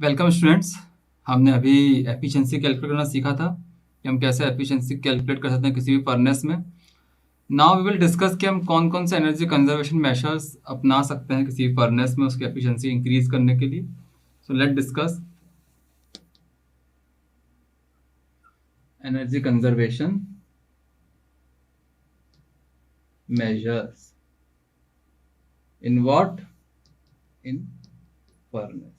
Welcome students. हमने अभी efficiency calculate करना सीखा था कि हम कैसे एफिशिएंसी कैलकुलेट कर सकते हैं किसी भी फर्नेस में। नाउ वी विल डिस्कस कि हम कौन कौन से एनर्जी कंजर्वेशन मेजर्स अपना सकते हैं किसी भी फर्नेस में उसकी एफिशिएंसी इंक्रीज करने के लिए। So let discuss energy conservation measures in what in furnace.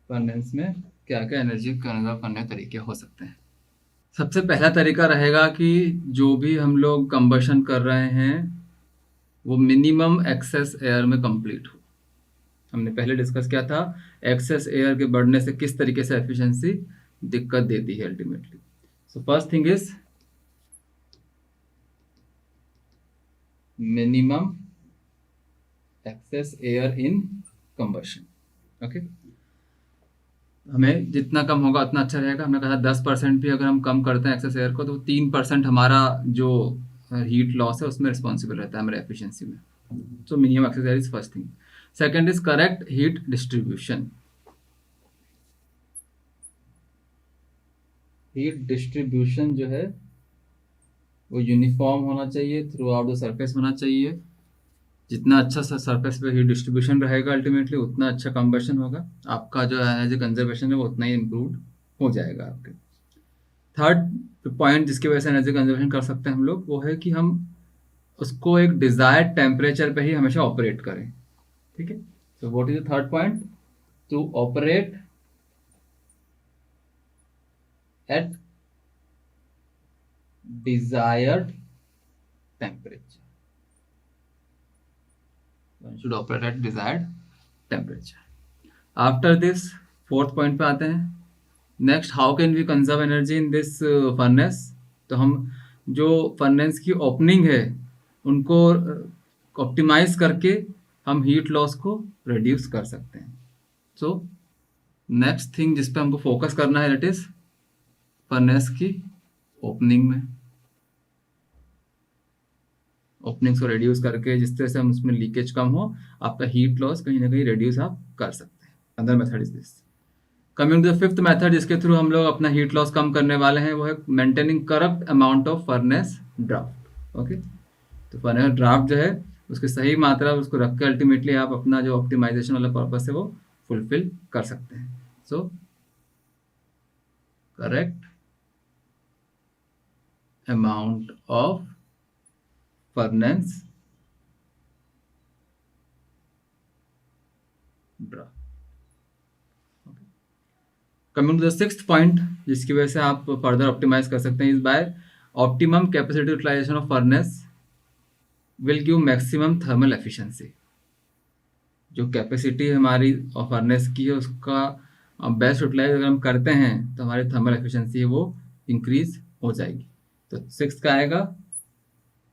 Furnace में क्या क्या एनर्जी कंजर्व करने के तरीके हो सकते हैं। सबसे पहला तरीका रहेगा कि जो भी हम लोग कंबशन कर रहे हैं वो मिनिमम एक्सेस एयर में कंप्लीट हो। हमने पहले डिस्कस किया था एक्सेस एयर के बढ़ने से किस तरीके से एफिशिएंसी दिक्कत देती है ultimately. So first thing is minimum excess air in combustion. Okay, हमें जितना कम होगा उतना अच्छा रहेगा। हमने कहा 10% भी अगर हम कम करते हैं एक्सेस एयर को तो 3% हमारा जो हीट लॉस है उसमें रिस्पॉन्सिबल रहता है हमारे एफिशिएंसी में। So minimum excess air is first thing. Second is correct heat distribution. Heat distribution जो है वो यूनिफॉर्म होना चाहिए, थ्रू आउट द सरफेस होना चाहिए। जितना अच्छा सा सरफेस पे हीट डिस्ट्रीब्यूशन रहेगा अल्टीमेटली उतना अच्छा कंबशन होगा, आपका जो एनर्जी कंजर्वेशन है वो उतना ही इम्प्रूव हो जाएगा आपके। थर्ड पॉइंट जिसकी वजह से एनर्जी कंजर्वेशन कर सकते हैं हम लोग वो है कि हम उसको एक डिजायर्ड टेम्परेचर पे ही हमेशा ऑपरेट करें। ठीक है, so what is the third point? To operate at desired temperature. One should operate at desired temperature. After this, fourth point पे आते हैं। Next, how can we conserve energy in this furnace. तो हम जो furnace की opening है उनको optimise करके हम हीट लॉस को रिड्यूस कर सकते हैं। सो नेक्स्ट थिंग जिस पे हमको फोकस करना है दैट इज फर्नेस की ओपनिंग में, ओपनिंग्स को रिड्यूस करके जिस तरह से हम उसमें लीकेज कम हो, आपका हीट लॉस कहीं ना कहीं रिड्यूस आप कर सकते हैं। Other method is this. Coming to the fifth method जिसके थ्रू हम लोग अपना हीट लॉस कम करने वाले हैं वो है maintaining correct amount of furnace draft. Okay, तो फर्नेस ड्राफ्ट जो है उसकी सही मात्रा उसको रख के अल्टीमेटली आप अपना जो ऑप्टिमाइजेशन वाला पर्पस है वो फुलफिल कर सकते हैं। So correct amount of furnace draft. Coming to the sixth point जिसकी वजह से आप फर्दर ऑप्टिमाइज कर सकते हैं is by optimum capacity utilisation of furnace will give maximum thermal efficiency. जो कैपेसिटी हमारी फर्नेस की है उसका बेस्ट यूटिलाइज अगर हम करते हैं तो हमारी थर्मल एफिशिएंसी है वो इंक्रीज हो जाएगी। तो सिक्स का आएगा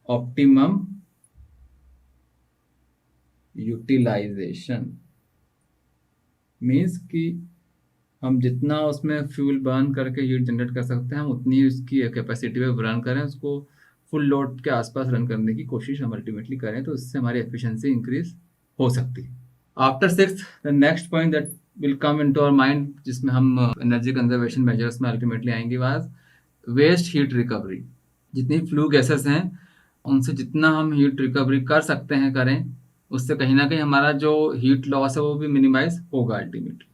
ऑप्टिमम यूटिलाइजेशन। मीन्स कि हम जितना उसमें फ्यूल बर्न करके हीट जनरेट कर सकते हैं हम उतनी उसकी कैपेसिटी पे रन करें, उसको फुल लोड के आसपास रन करने की कोशिश हम अल्टीमेटली करें तो इससे हमारी एफिशिएंसी इंक्रीज हो सकती है। After six the next point that will come into our mind जिसमें हम एनर्जी कंजर्वेशन मेजर्स में अल्टीमेटली आएंगे वाज वेस्ट हीट रिकवरी। जितनी फ्लू गैसेस हैं उनसे जितना हम हीट रिकवरी कर सकते हैं करें, उससे कहीं ना कहीं हमारा जो हीट लॉस है वो भी मिनिमाइज होगा ultimately.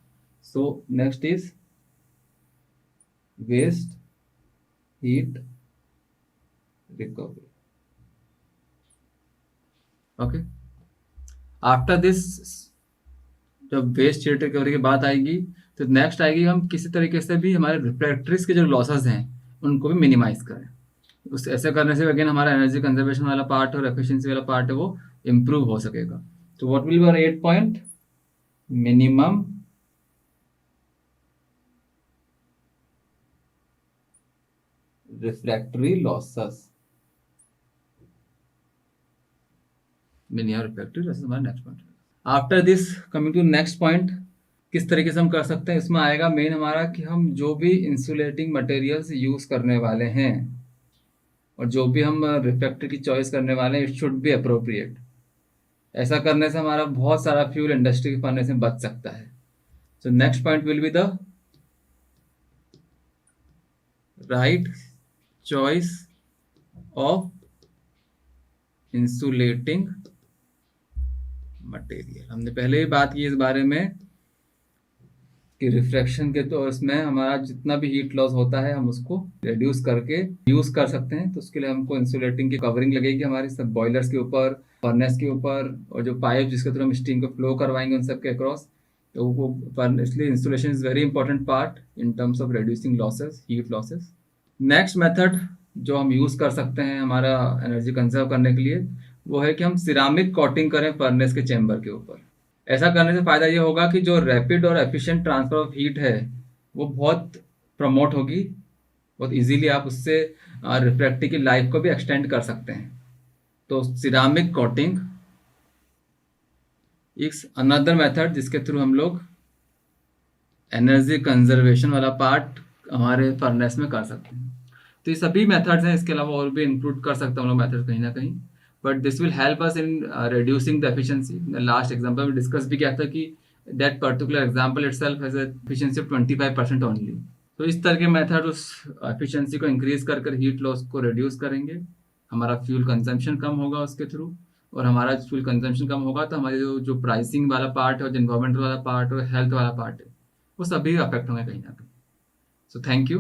So next is waste heat recovery. Okay. After this, जब वेस्ट हीट रिकवरी की बात आएगी तो नेक्स्ट आएगी हम किसी तरीके से भी हमारे रिफ्रैक्टरीज के जो लॉसेस हैं उनको भी मिनिमाइज करें। उस ऐसे करने से अगेन हमारा एनर्जी कंजर्वेशन वाला पार्ट और एफिशिएंसी वाला पार्ट है वो इम्प्रूव हो सकेगा। तो what will be our 8 point? Minimum refractory losses। Minimum refractory losses हमारा next point. After this coming to next point, किस तरीके से हम कर सकते हैं, इसमें आएगा मेन हमारा कि हम जो भी इंसुलेटिंग मटेरियल्स यूज करने वाले हैं और जो भी हम रिफ्रैक्टर की चॉइस करने वाले हैं इट शुड बी अप्रोप्रिएट। ऐसा करने से हमारा बहुत सारा फ्यूल इंडस्ट्री के फर्नेस में बच सकता है। So next point will be the right choice of insulating material. हमने पहले ही बात की इस बारे में कि रिफ्रैक्शन के तो इसमें हमारा जितना भी हीट लॉस होता है हम उसको रिड्यूस करके यूज कर सकते हैं। तो उसके लिए हमको इंसुलेटिंग की कवरिंग लगेगी हमारी सब बॉयलर्स के ऊपर, फर्नेस के ऊपर, और जो पाइप जिसके थ्रू हम स्टीम को फ्लो करवाएंगे उन सब के अक्रॉस। तो वो इसलिए insulation is very important part in terms of reducing losses, heat losses. Next method जो हम यूज कर सकते हैं हमारा एनर्जी कंजर्व करने के लिए, वो है कि हम सिरामिक कोटिंग करें फर्नेस के चेंबर के ऊपर। ऐसा करने से फायदा ये होगा कि जो रैपिड और एफिशिएंट ट्रांसफर ऑफ हीट है वो बहुत प्रमोट होगी, बहुत इजीली आप उससे रिफ्रैक्टिव की लाइफ को भी एक्सटेंड कर सकते हैं। तो ceramic coating it's another method जिसके थ्रू हम लोग एनर्जी कंजर्वेशन वाला पार्ट हमारे फर्नेस में कर सकते हैं। तो ये सभी मेथड्स हैं, इसके अलावा और भी इंक्लूड कर सकते हैं हम लोग मेथड कहीं ना कहीं, but this will help us in reducing the efficiency. Last example में डिस्कस भी किया था कि that particular example itself has efficiency of 25% only. तो इस तरह के मेथड उस एफिशिएंसी को इंक्रीज कर हीट लॉस को रिड्यूस करेंगे, हमारा फ्यूल कंजम्पशन कम होगा उसके थ्रू, और हमारा फ्यूल कंजम्पशन कम होगा तो हमारे जो प्राइसिंग वाला पार्ट है और जो इन्वायरमेंटल वाला पार्ट है और हेल्थ वाला पार्ट है वो सभी अफेक्ट होंगे कहीं ना कहीं। So thank you.